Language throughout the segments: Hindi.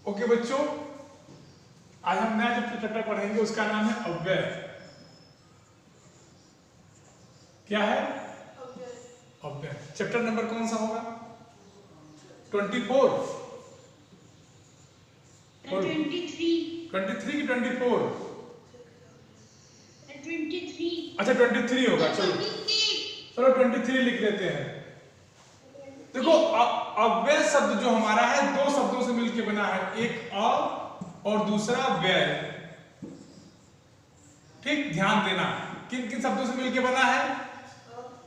ओके बच्चों, आज हम नया जो चैप्टर पढ़ेंगे उसका नाम है अव्यय। क्या है? अव्यय। चैप्टर नंबर कौन सा होगा? 24? 23 की 24? 23। अच्छा 23 होगा। चलो 23 लिख लेते हैं। देखो अव्यय शब्द जो हमारा है दो शब्दों से मिलकर बना है, एक अ और दूसरा व्यय। ठीक, ध्यान देना किन किन शब्दों से मिलकर बना है?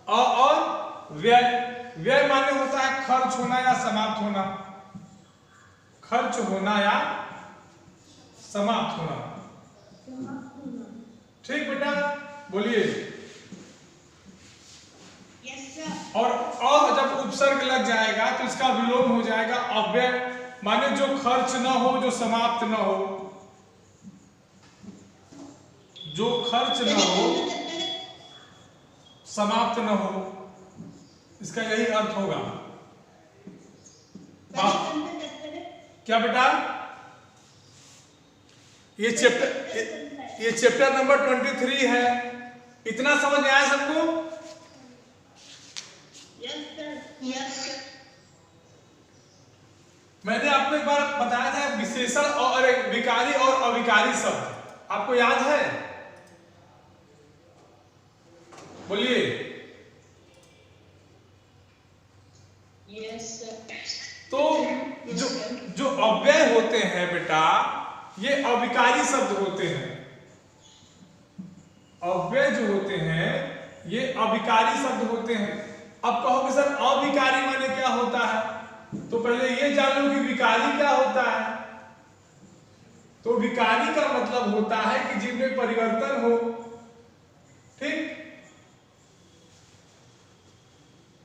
अ और व्यय। व्यय माने होता है खर्च होना या समाप्त होना। खर्च होना या समाप्त होना। ठीक बेटा, बोलिए। और अ जब उपसर्ग लग जाएगा तो इसका विलोम हो जाएगा अव्यय, माने जो खर्च ना हो, जो समाप्त ना हो। जो खर्च ना हो, समाप्त ना हो, इसका यही अर्थ होगा। क्या बेटा? ये चैप्टर नंबर 23 है। इतना समझ में आया सबको? मैंने आपको एक बार बताया था विशेषण और विकारी और अविकारी शब्द, आपको याद है? बोलिए। तो जो अव्यय होते हैं बेटा, ये अविकारी शब्द होते हैं। अव्यय जो होते हैं ये अविकारी शब्द होते हैं। अब कहोगे सर अविकारी माने क्या होता है? तो पहले ये जान लो कि विकारी क्या होता है। तो विकारी का मतलब होता है कि जिनमें परिवर्तन हो। ठीक,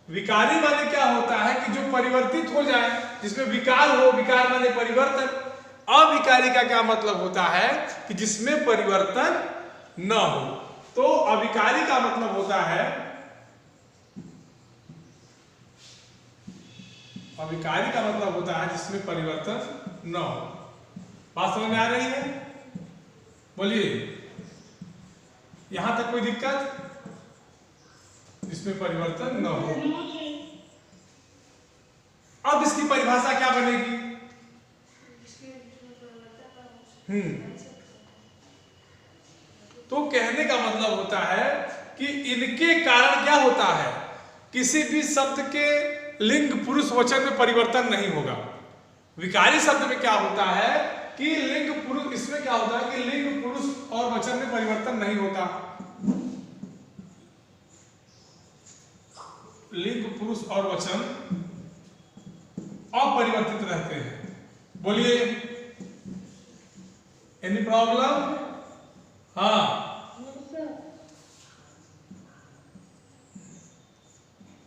विकारी माने क्या होता है कि जो परिवर्तित हो जाए, जिसमें विकार हो। विकार माने परिवर्तन। अविकारी का क्या मतलब होता है कि जिसमें परिवर्तन न हो। तो अविकारी का मतलब होता है, अविकारी का मतलब होता है जिसमें परिवर्तन न हो। बात समझ में आ रही है? बोलिए। यहां तक कोई दिक्कत? जिसमें परिवर्तन न हो। अब इसकी परिभाषा क्या बनेगी? तो कहने का मतलब होता है कि इनके कारण क्या होता है, किसी भी शब्द के लिंग पुरुष वचन में परिवर्तन नहीं होगा। विकारी शब्द में क्या होता है कि लिंग पुरुष, इसमें क्या होता है कि लिंग पुरुष और वचन में परिवर्तन नहीं होता। लिंग पुरुष और वचन अपरिवर्तित रहते हैं। बोलिए, एनी प्रॉब्लम? हाँ,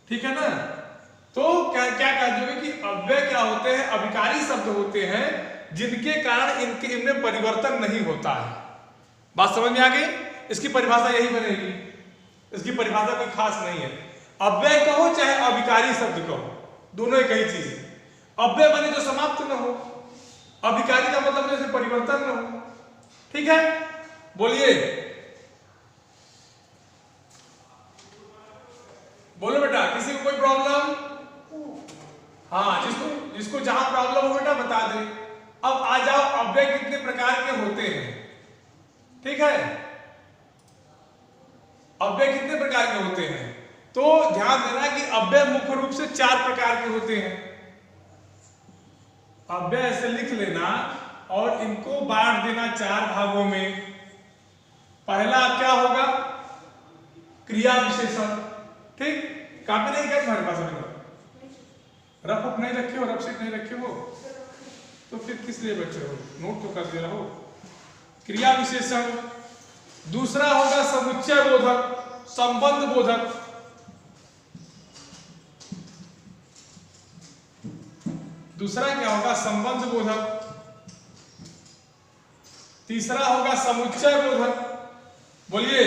ठीक है ना? तो क्या क्या कह दोगे कि अव्यय क्या होते हैं? अविकारी शब्द होते हैं जिनके कारण इनमें परिवर्तन नहीं होता है। बात समझ में आ गई? इसकी परिभाषा यही बनेगी। इसकी परिभाषा कोई खास नहीं है। अव्यय कहो चाहे अविकारी शब्द कहो, दोनों एक ही चीज है। अव्यय बने जो समाप्त न हो, अविकारी का मतलब जैसे परिवर्तन न हो। ठीक है, बोलिए। बोलो बेटा, किसी को कोई प्रॉब्लम? हाँ, जिसको जहां प्रॉब्लम हो बेटा बता दे। अब आ जाओ, अव्यय कितने प्रकार के होते हैं? ठीक है, अव्यय कितने प्रकार के होते हैं? तो ध्यान देना कि अव्यय मुख्य रूप से 4 प्रकार के होते हैं। अव्यय ऐसे लिख लेना और इनको बांट देना 4 भागों में। पहला क्या होगा? क्रिया विशेषण। ठीक, कॉपी नहीं क्या तुम्हारे पास? अभी रफ अप नहीं रखे हो, रफ शीट नहीं रखे हो तो फिर किस लिए बैठे हो? नोट तो कर दे रहा हो। क्रिया विशेषण। दूसरा होगा समुच्चय बोधक, संबंध बोधक। दूसरा क्या होगा? संबंध बोधक। तीसरा होगा समुच्चय बोधक। बोलिए।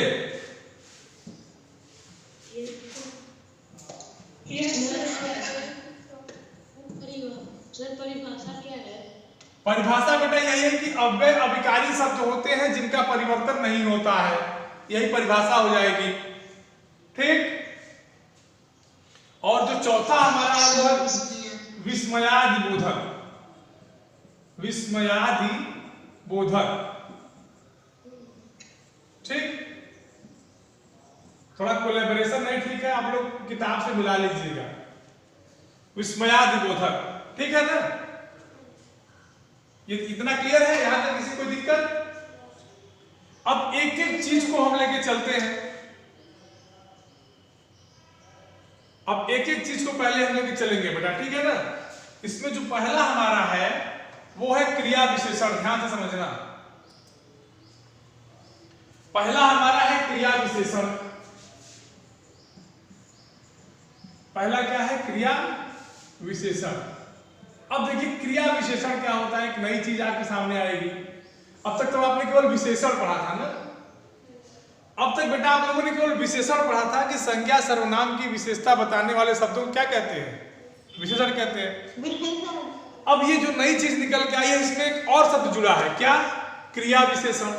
सर परिभाषा क्या है? परिभाषा बेटा यही है कि अव्यय अभिकारी शब्द होते हैं जिनका परिवर्तन नहीं होता है, यही परिभाषा हो जाएगी। ठीक। और जो चौथा हमारा वो है विस्मयादि बोधक। विस्मयादि बोधक। ठीक। थोड़ा कोलैबोरेशन नहीं ठीक है, आप लोग किताब से मिला लीजिएगा। विस्मयादि बोधक, ठीक है ना? ये इतना क्लियर है? यहां तक किसी को दिक्कत? अब एक एक चीज को हम लेके चलते हैं। अब एक एक चीज को पहले हम लेके चलेंगे बेटा, ठीक है ना? इसमें जो पहला हमारा है वो है क्रिया विशेषण। ध्यान से समझना। पहला हमारा है क्रिया विशेषण। पहला क्या है? क्रिया विशेषण। अब देखिए क्रिया विशेषण क्या होता है, एक नई चीज आपके सामने आएगी। अब तक तो आपने केवल विशेषण पढ़ा था ना? अब तक बेटा आप लोगों ने केवल विशेषण पढ़ा था कि संज्ञा सर्वनाम की विशेषता बताने वाले शब्दों को क्या कहते हैं? विशेषण कहते हैं। अब ये जो नई चीज निकल के आई है इसमें एक और शब्द जुड़ा है, क्या? क्रिया विशेषण।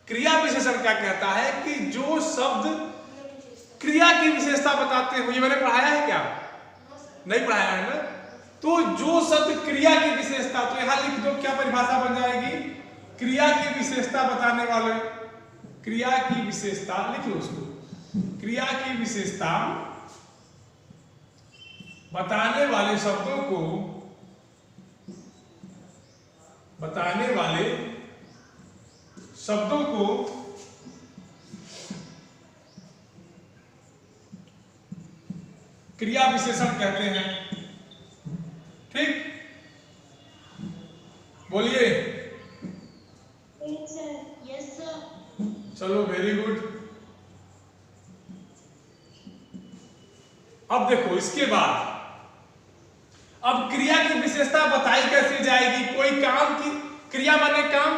क्रिया विशेषण क्या कहता है कि जो शब्द क्रिया की विशेषता बताते हो। ये मैंने पढ़ाया है क्या? नहीं पढ़ाया है ना? तो जो शब्द क्रिया की विशेषता, तो यहां लिख दो, क्या परिभाषा बन जाएगी? क्रिया की विशेषता बताने वाले, क्रिया की विशेषता लिख लो उसको। क्रिया की विशेषता बताने वाले शब्दों को, बताने वाले शब्दों को क्रिया विशेषण कहते हैं। ठीक, बोलिए। Yes sir. चलो वेरी गुड। अब देखो इसके बाद अब क्रिया की विशेषता बताई कैसे जाएगी? कोई काम की, क्रिया माने काम,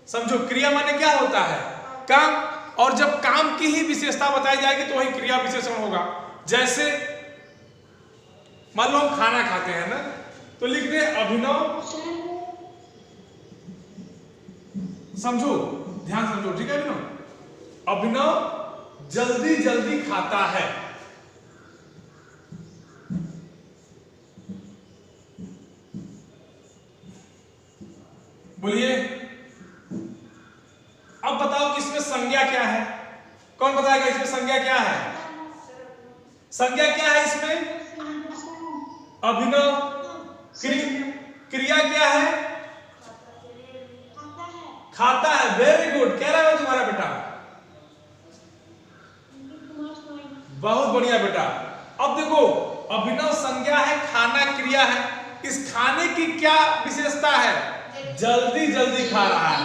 समझो क्रिया माने क्या होता है? काम। और जब काम की ही विशेषता बताई जाएगी तो वही क्रिया विशेषण होगा। जैसे मान लो हम खाना खाते हैं ना, तो लिख दे अभिनव, समझो, ध्यान समझो, ठीक है अभिनव? अभिनव जल्दी जल्दी खाता है। बोलिए। अब बताओ कि इसमें संज्ञा क्या है? कौन बताएगा इसमें संज्ञा क्या है? संज्ञा क्या है इसमें? अभिनव। क्रिया क्या है? खाता है। वेरी गुड, कह रहा है तुम्हारा बेटा, बहुत बढ़िया बेटा। अब देखो अभिनव संज्ञा है, खाना क्रिया है। इस खाने की क्या विशेषता है? जल्दी जल्दी खा रहा है।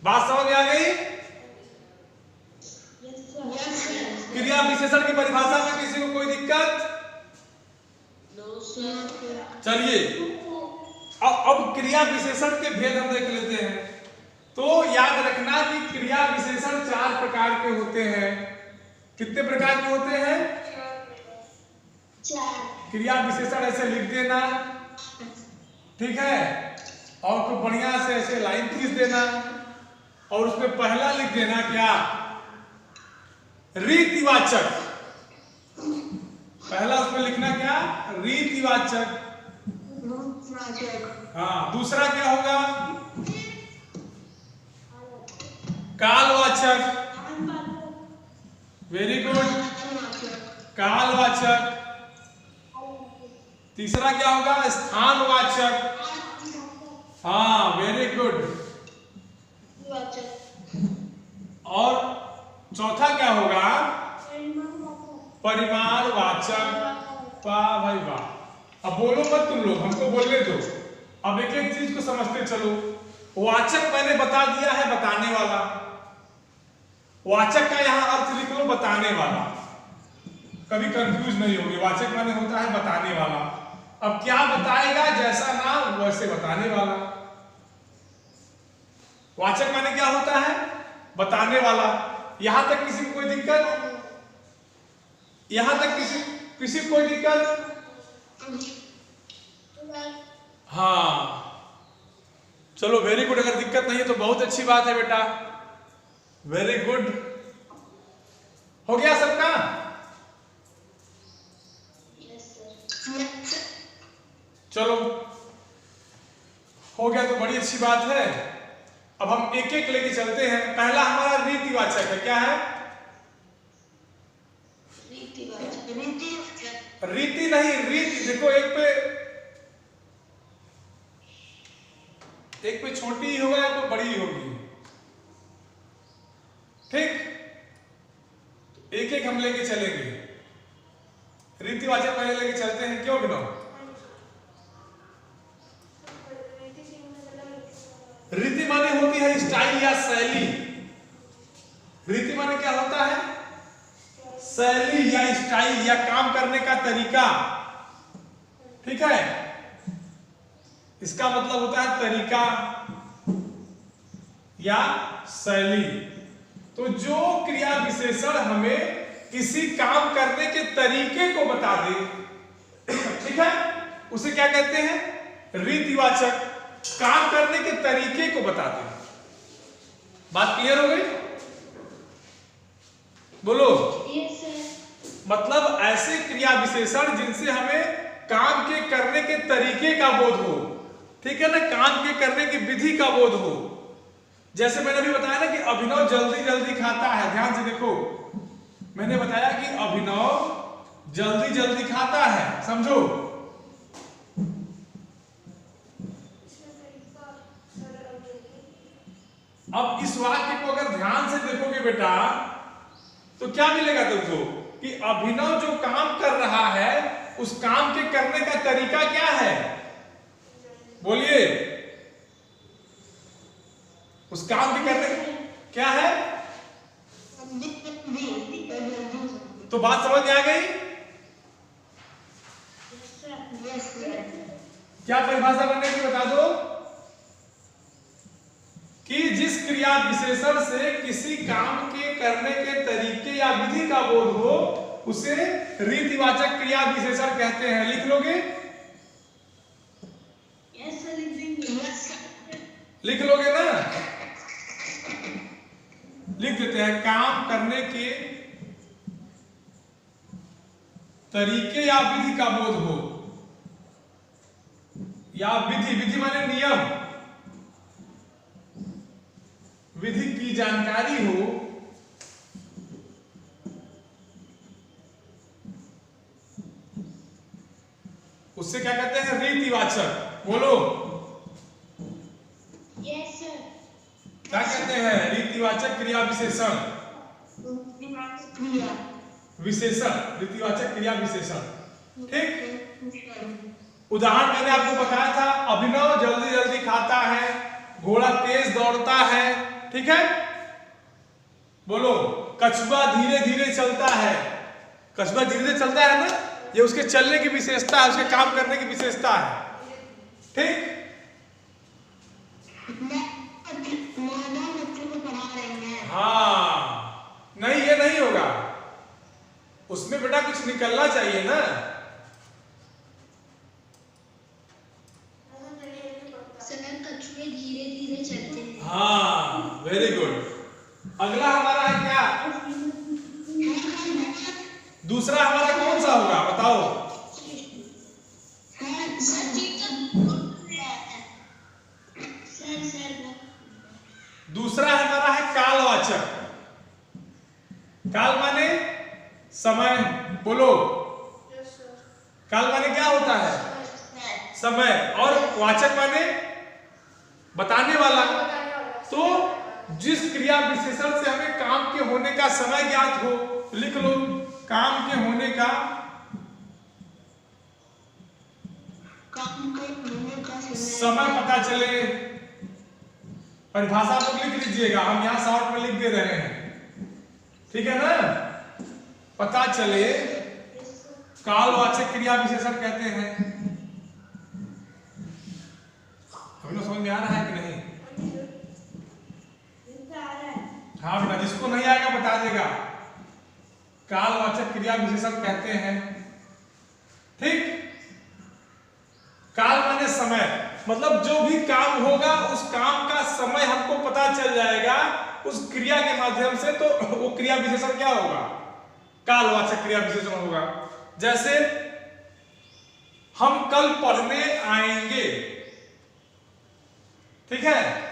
बात समझ में आ गई? क्रिया विशेषण की परिभाषा में किसी को कोई दिक्कत? चलिए अब क्रिया विशेषण के भेद हम देख लेते हैं। तो याद रखना कि क्रिया विशेषण 4 प्रकार के होते हैं। कितने प्रकार के होते हैं? 4। क्रिया विशेषण ऐसे लिख देना, ठीक है? और तो बढ़िया से ऐसे लाइन खींच देना और उसमें पहला लिख देना क्या? रीतिवाचक। पहला उसमें लिखना क्या? रीतिवाचक। हाँ, दूसरा क्या होगा? कालवाचक। वेरी गुड, कालवाचक। तीसरा क्या होगा? स्थानवाचक। हाँ, वेरी गुड। और चौथा क्या होगा? परिमाणवाचक। वाह भाई वाह। अब बोलो मत तुम लोग, हमको बोलने दो। अब एक एक चीज को समझते चलो। वाचक मैंने बता दिया है, बताने वाला। वाचक का यहां अर्थ लिख लो, बताने वाला। कभी कंफ्यूज नहीं होगी। वाचक माने होता है बताने वाला। अब क्या बताएगा? जैसा नाम वैसे बताने वाला। वाचक माने क्या होता है? बताने वाला। यहां तक किसी को कोई दिक्कत? यहां तक किसी को कोई दिक्कत? हाँ, चलो वेरी गुड, अगर दिक्कत नहीं है तो बहुत अच्छी बात है बेटा, वेरी गुड। हो गया सबका? चलो हो गया तो बड़ी अच्छी बात है। अब हम एक एक लेके चलते हैं। पहला हमारा रीतिवाचक है, क्या है? रीति नहीं, रीति। देखो एक पे छोटी ही होगा, एक पे बड़ी ही होगी, ठीक? एक एक हम लेके चलेंगे। रीतिवाचक पहले लेके चलते हैं, क्यों बिना? रीति माने होती है स्टाइल या शैली। रीति माने क्या होता है? शैली या स्टाइल या काम करने का तरीका, ठीक है? इसका मतलब होता है तरीका या शैली। तो जो क्रिया विशेषण हमें किसी काम करने के तरीके को बता दे, ठीक है, उसे क्या कहते हैं? रीतिवाचक। काम करने के तरीके को बता दे। बात क्लियर हो गई? बोलो। yes, sir। मतलब ऐसे क्रिया विशेषण जिनसे हमें काम के करने के तरीके का बोध हो, ठीक है ना, काम के करने की विधि का बोध हो। जैसे मैंने अभी बताया ना कि अभिनव जल्दी जल्दी खाता है, ध्यान से देखो, मैंने बताया कि अभिनव जल्दी जल्दी खाता है, समझो। अब इस वाक्य को अगर ध्यान से देखोगे बेटा तो क्या मिलेगा तुमको? कि अभिनव जो काम कर रहा है उस काम के करने का तरीका क्या है? बोलिए। उस काम के करने क्या है? तो बात समझ में आ गई? क्या परिभाषा बनने की बता दो? कि जिस क्रिया विशेषण से किसी काम के करने के तरीके या विधि का बोध हो उसे रीतिवाचक क्रिया विशेषण कहते हैं। लिख लोगे? लिख लोगे ना? लिख देते हैं। काम करने के तरीके या विधि का बोध हो, या विधि, विधि माने नियम, विधि की जानकारी हो, उससे क्या कहते हैं? रीतिवाचक। बोलो। yes, sir। क्या कहते हैं? रीतिवाचक क्रिया विशेषण। विशेषण, रीतिवाचक क्रिया विशेषण, ठीक? उदाहरण मैंने आपको बताया था, अभिनव जल्दी जल्दी खाता है, घोड़ा तेज दौड़ता है, ठीक है? बोलो। कछुआ धीरे धीरे चलता है। कछुआ धीरे धीरे चलता है ना, ये उसके चलने की विशेषता है, उसके काम करने की विशेषता है, ठीक? हाँ, नहीं ये नहीं होगा, उसमें बेटा कुछ निकलना चाहिए ना। कछुए धीरे धीरे चलते हैं। हाँ, वेरी गुड। अगला हमारा है क्या? दूसरा हमारा कौन सा होगा बताओ? दूसरा हमारा है कालवाचक। काल माने समय। बोलो। काल माने क्या होता है? समय। और वाचक माने बताने वाला। तो जिस क्रिया विशेषण से हमें काम के होने का समय ज्ञात हो, लिख लो, काम के होने का समय पता चले। परिभाषा तो लिख लीजिएगा, हम यहां शॉर्ट में लिख दे रहे हैं, ठीक है ना? पता चले, कालवाचक क्रिया विशेषण कहते हैं। अभी समझ में आ रहा है कि नहीं? हाँ बेटा, जिसको नहीं आएगा बता देगा। कालवाचक क्रिया विशेषण कहते हैं, ठीक? काल माने समय, मतलब जो भी काम होगा उस काम का समय हमको पता चल जाएगा उस क्रिया के माध्यम से, तो वो क्रिया विशेषण क्या होगा? कालवाचक क्रिया विशेषण होगा। जैसे हम कल पढ़ने आएंगे, ठीक है,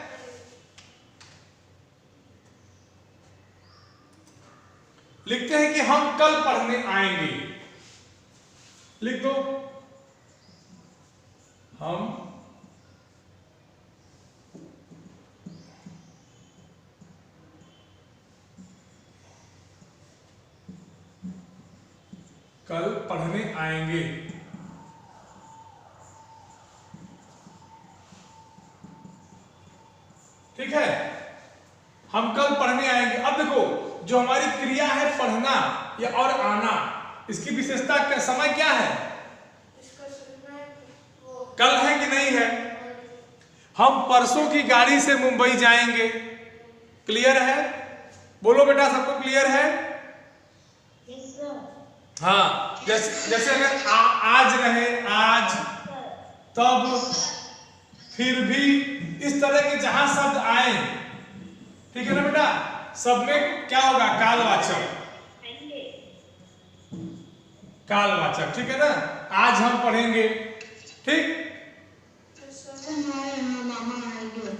लिखते हैं कि हम कल पढ़ने आएंगे, लिख दो हम कल पढ़ने आएंगे। ठीक है, हम कल पढ़ने आएंगे। अब देखो जो हमारी क्रिया है पढ़ना या और आना, इसकी विशेषता का समय क्या है? कल है कि नहीं है? हम परसों की गाड़ी से मुंबई जाएंगे, क्लियर है? बोलो बेटा, सबको क्लियर है? हाँ, जैसे अगर आज रहे आज, तब, फिर भी, इस तरह के जहां शब्द आए, ठीक है ना बेटा, सब में क्या होगा? कालवाचक, कालवाचक, ठीक है ना। आज हम पढ़ेंगे, ठीक।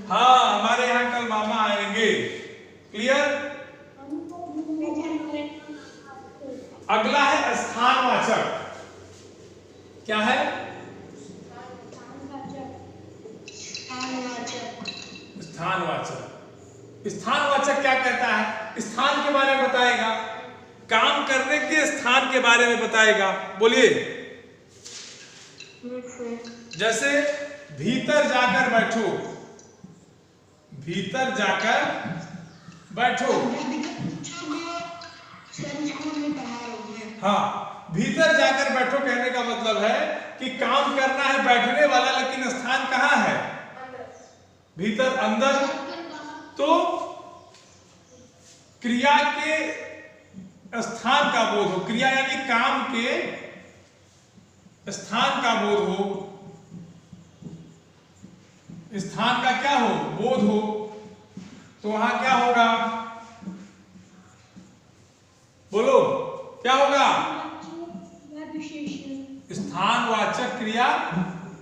हाँ, हमारे यहाँ कल मामा आएंगे, क्लियर। अगला है स्थानवाचक। क्या है? स्थानवाचक। स्थानवाचक क्या कहता है? स्थान के बारे में बताएगा, काम करने के स्थान के बारे में बताएगा। बोलिए। जैसे भीतर जाकर बैठो, भीतर जाकर बैठो। हाँ, भीतर जाकर बैठो कहने का मतलब है कि काम करना है बैठने वाला, लेकिन स्थान कहाँ है? भीतर, अंदर। तो क्रिया के स्थान का बोध हो, क्रिया यानी काम के स्थान का बोध हो, स्थान का क्या हो? बोध हो। तो वहां क्या होगा? बोलो, क्या होगा? स्थानवाचक क्रिया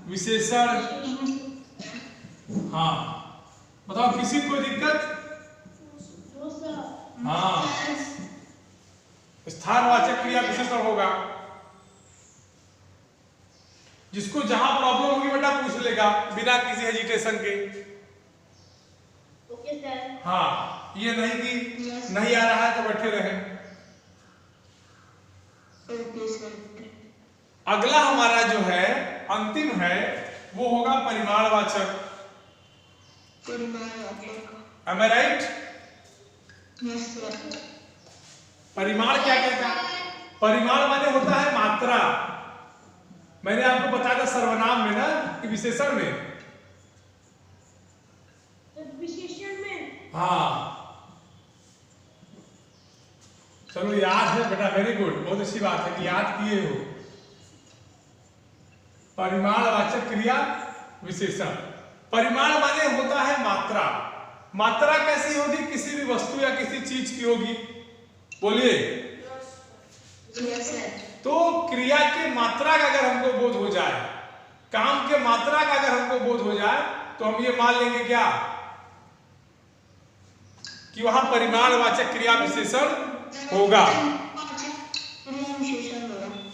विशेषण। हाँ, बताओ, किसी को दिक्कत? हाँ, स्थानवाचक क्रिया विशेषण होगा। जिसको जहां प्रॉब्लम होगी बेटा पूछ लेगा बिना किसी हेजिटेशन के। Okay sir. हाँ, ये नहीं कि नहीं आ रहा है तो बैठे रहे। अगला हमारा जो है अंतिम है वो होगा परिमाणवाचक। Am I right? परिमाण क्या कहता है? परिमाण माने होता है मात्रा। मैंने आपको बताया था सर्वनाम में ना कि विशेषण में। विशेषण में? हाँ, चलो याद है बेटा, वेरी गुड, बहुत अच्छी बात है कि याद किए हो। परिमाणवाचक क्रिया विशेषण। परिमाण माने होता है मात्रा। मात्रा कैसी होगी? किसी भी वस्तु या किसी चीज की होगी। बोलिए। तो क्रिया के मात्रा का अगर हमको बोध हो जाए, काम के मात्रा का अगर हमको बोध हो जाए, तो हम ये मान लेंगे क्या कि वहां परिमाणवाचक क्रिया विशेषण होगा।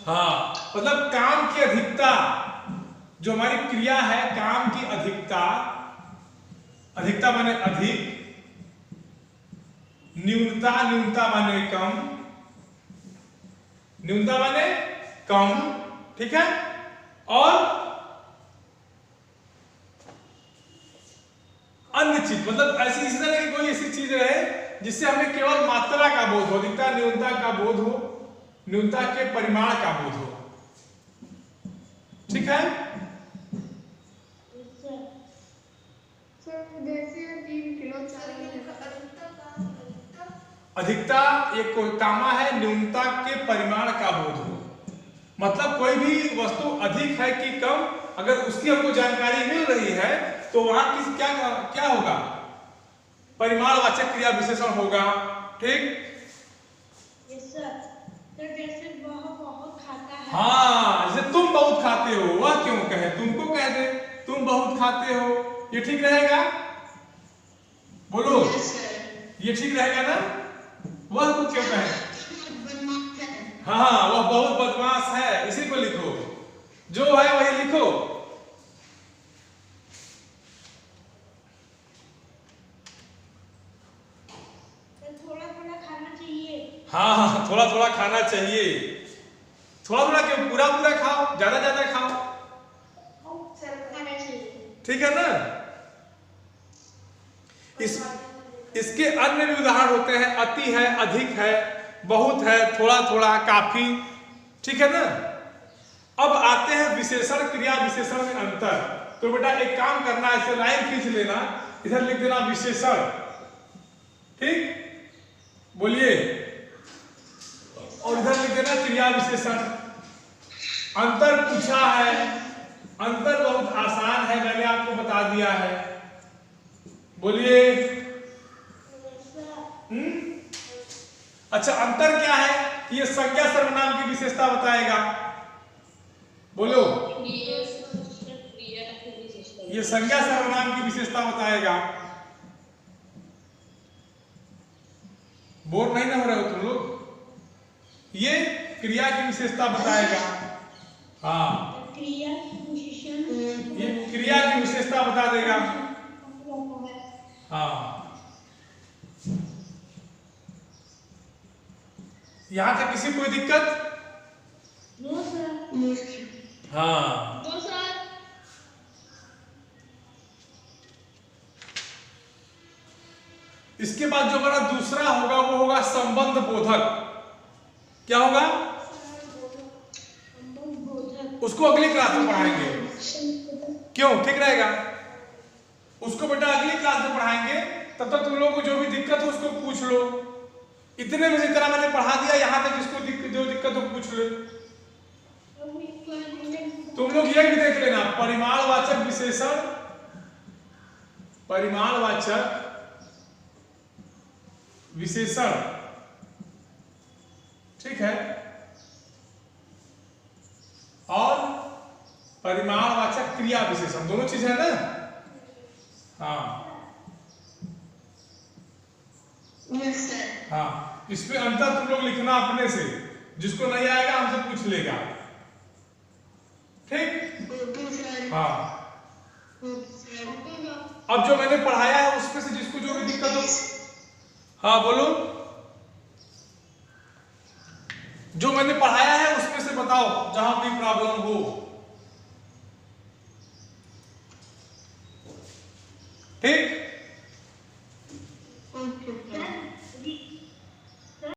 हाँ, मतलब काम की अधिकता, जो हमारी क्रिया है, काम की अधिकता, अधिकता माने अधिक, न्यूनता, न्यूनता माने कम, न्यूनता माने कम, ठीक है। और अन्य चीज, मतलब ऐसी इस तरह की कोई ऐसी चीज रहे जिससे हमें केवल मात्रा का बोध हो, अधिकता न्यूनता का बोध हो, न्यूनता के परिमाण का बोध हो, ठीक है। अधिकता एक कामा है, न्यूनता के परिमाण का बोध हो, मतलब कोई भी वस्तु अधिक है कि कम अगर उसकी हमको जानकारी मिल रही है तो वहां किस क्या क्या होगा, परिमाणवाचक क्रिया विशेषण होगा। ठीक, तो जैसे वह बहुत खाता है। हाँ, जैसे तुम बहुत खाते हो, वह क्यों कहे, तुमको कह दे तुम बहुत खाते हो, ये ठीक रहेगा? बोलो, ये ठीक रहेगा ना? वह को क्यों कहे? हाँ, वह बहुत बदमाश है, इसी को लिखो, जो है वही लिखो। थोड़ा थोड़ा खाना चाहिए। हाँ, थोड़ा थोड़ा खाना चाहिए। थोड़ा थोड़ा क्यों, पूरा पूरा खाओ, ज्यादा ज्यादा खाओ। खाना चाहिए। ठीक है ना? इसके अन्य भी उदाहरण होते हैं, अति है, अधिक है, बहुत है, थोड़ा थोड़ा, काफी। ठीक है ना? अब आते हैं विशेषण, क्रिया विशेषण में अंतर। तो बेटा एक काम करना, ऐसे लाइन खींच लेना, इधर लिख देना विशेषण। ठीक, बोलिए, और इधर लिख देना क्रिया विशेषण। अंतर पूछा है, अंतर बहुत आसान है, मैंने आपको बता दिया है। बोलिए। अच्छा, अंतर क्या है? ये संज्ञा सर्वनाम की विशेषता बताएगा। बोलो, ये संज्ञा सर्वनाम की विशेषता बताएगा। बोर नहीं ना हो रहे हो तुम लोग? ये क्रिया की विशेषता बताएगा। हाँ, ये क्रिया की विशेषता बता देगा। हाँ, यहां तक किसी कोई दिक्कत? हाँ, इसके बाद जो हमारा दूसरा होगा वो होगा संबंध बोधक। क्या होगा? उसको अगली क्लास में पढ़ाएंगे। क्यों, ठीक रहेगा? उसको बेटा अगली क्लास में पढ़ाएंगे, तब तक तुम लोगों को जो भी दिक्कत हो उसको पूछ लो। इतने में जितना मैंने पढ़ा दिया, यहां तक जिसको जो दिक्कत हो पूछ लो। तुम लोग ये भी देख लेना, परिमाणवाचक विशेषण, परिमाणवाचक विशेषण, ठीक है, और परिमाणवाचक क्रिया विशेषण, दोनों चीज है ना? हाँ हाँ, इसमें अंतर तुम लोग लिखना अपने से, जिसको नहीं आएगा हमसे पूछ लेगा। ठीक, हाँ। अब जो मैंने पढ़ाया है उसमें से जिसको जो भी दिक्कत हो, हाँ बोलो, जो मैंने पढ़ाया है उसमें से बताओ जहां भी प्रॉब्लम हो। ठीक,